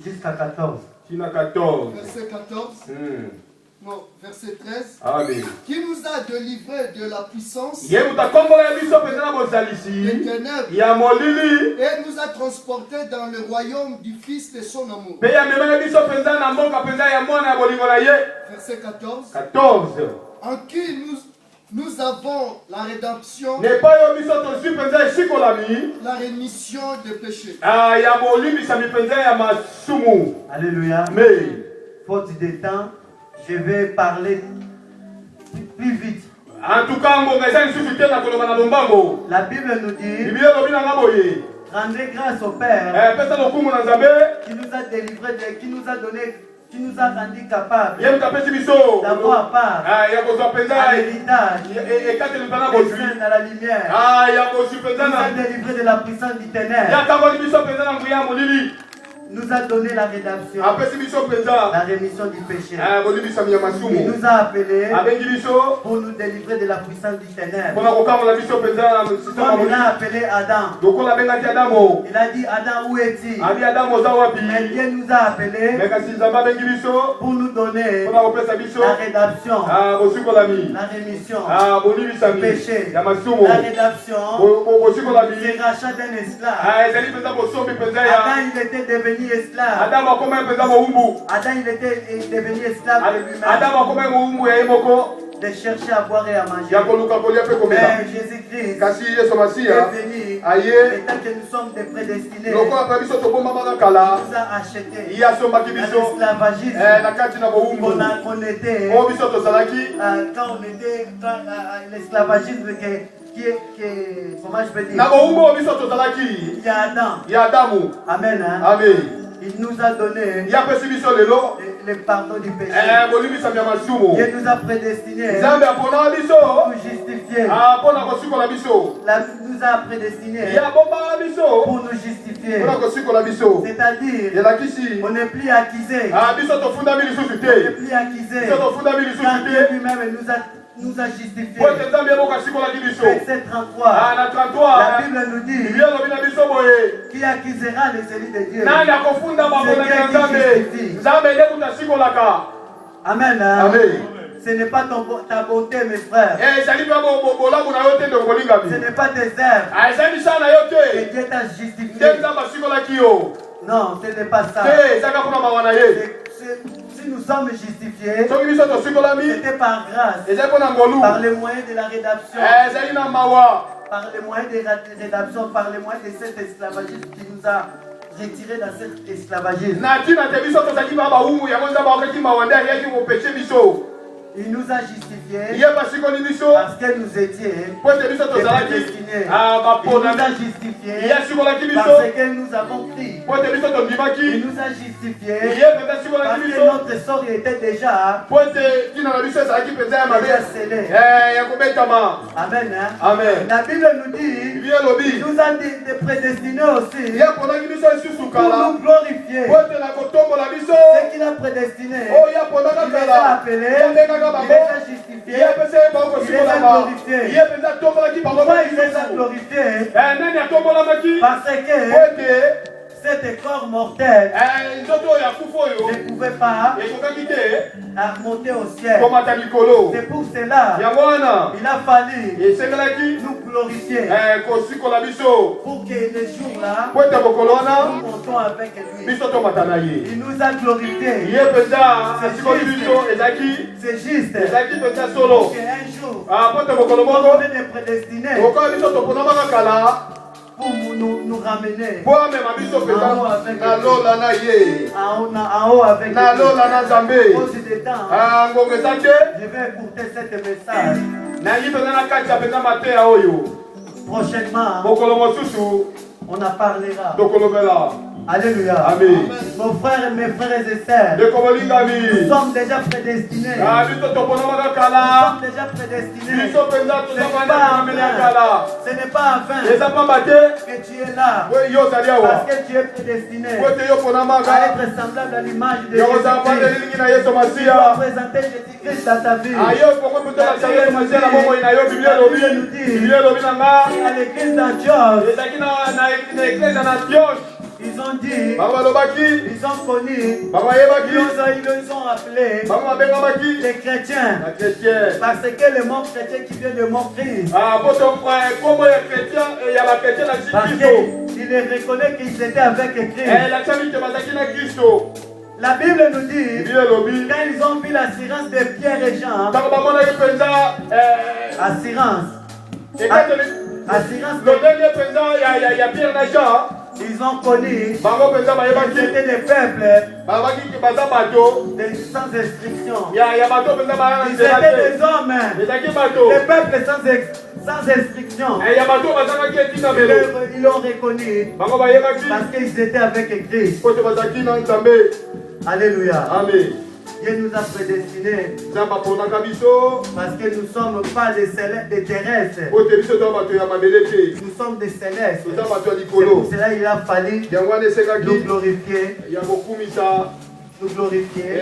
Jusqu'à 14. Verset 14. Non, verset 13. Amen. Qui nous a délivrés de la puissance des ténèbres et nous a transportés dans le royaume du Fils de son amour. Verset 14. En qui nous avons la rédemption, la rémission des péchés. Alléluia. Faute de temps, je vais parler plus vite. En tout cas, la Bible nous dit, rendez grâce au Père qui nous a délivrés, qui nous a donné, qui nous a rendus capables d'avoir part à l'héritage des saints dans la lumière. Qui nous a délivrés de la puissance du ténèbre. Nous a donné la rédemption, la rémission du péché. Il nous a appelés pour nous délivrer de la puissance du ténèbre. Comme il a appelé Adam. Il a dit, Adam, où es-tu? Mais Dieu nous a appelés pour nous donner la rédemption, la rémission du péché, la rédemption, c'est rachat d'un esclave. Adam, il était devenu esclave. Adam, il était devenu esclave de lui-même, de chercher à boire et à manger. Mais Jésus-Christ est venu, et tant que nous sommes des prédestinés, il nous a achetés à l'esclavagisme qu'on était, quand on était l'esclavagisme comment je peux dire, il y a Adam. Amen. Amen. Il nous a donné le pardon du péché. Dieu nous a prédestinés pour nous justifier. Nous a prédestinés pour nous justifier. C'est-à-dire, on n'est plus accusé. On n'est plus accusé. Quand Dieu lui-même nous a justifiés. Verset 33. La Bible nous dit, qui accusera les élus de Dieu? Amen. Ce n'est pas ta bonté, mes frères. Ce n'est pas tes œuvres que Dieu t'a justifié. Non, ce n'est pas ça. Si nous sommes justifiés, c'était par grâce, par les moyens de la rédemption, par les moyens de la rédemption, par les moyens de cet esclavagisme qui nous a retirés dans cet esclavagisme. Il nous a justifiés parce que nous étions prédestinés. Il nous a justifiés parce que nous avons pris. Il nous a justifiés parce que notre sort était déjà scellé. Amen. La Bible nous dit, il nous a prédestinés aussi pour nous glorifier. Ce qu'il a prédestiné, il les a appelés. Il les a justifiés, il les a glorifiés. Pourquoi il les a glorifiés? Parce que cet corps mortel ne pouvait pas monter au ciel. C'est pour cela il a fallu nous glorifier pour que le jour-là nous montons avec lui. Il nous a glorifiés. C'est juste qu'un jour on est prédestinés pour nous ramener en haut avec lui. Cause de temps, je vais écouter cet message. Prochainement, on en parlera. Alléluia. Amen. Nos frères et mes frères et sœurs, nous sommes déjà prédestinés. Nous sommes déjà prédestinés. Ce n'est pas en vain que tu es là. Parce que tu es prédestiné à être semblable à l'image de Jésus-Christ. Tu dois présenter Jésus-Christ dans ta vie. La Bible nous dit à l'église d'Antioche, ils ont dit, ils ont connu, ils ont appelé les chrétiens. Parce que le mot chrétien qui vient de mot Christ. Parce qu'il les reconnaît qu'ils étaient avec Christ. La Bible nous dit, quand ils ont vu l'assurance de Pierre et Jean, ils ont connu qu'ils étaient des peuples sans instruction. Ils étaient des hommes, des peuples sans instruction. Ils l'ont reconnu parce qu'ils étaient avec Christ. Alléluia. Amen. Dieu nous a prédestinés parce que nous ne sommes pas des terrestres. Nous sommes des célestes. C'est pour cela qu'il a fallu nous glorifier.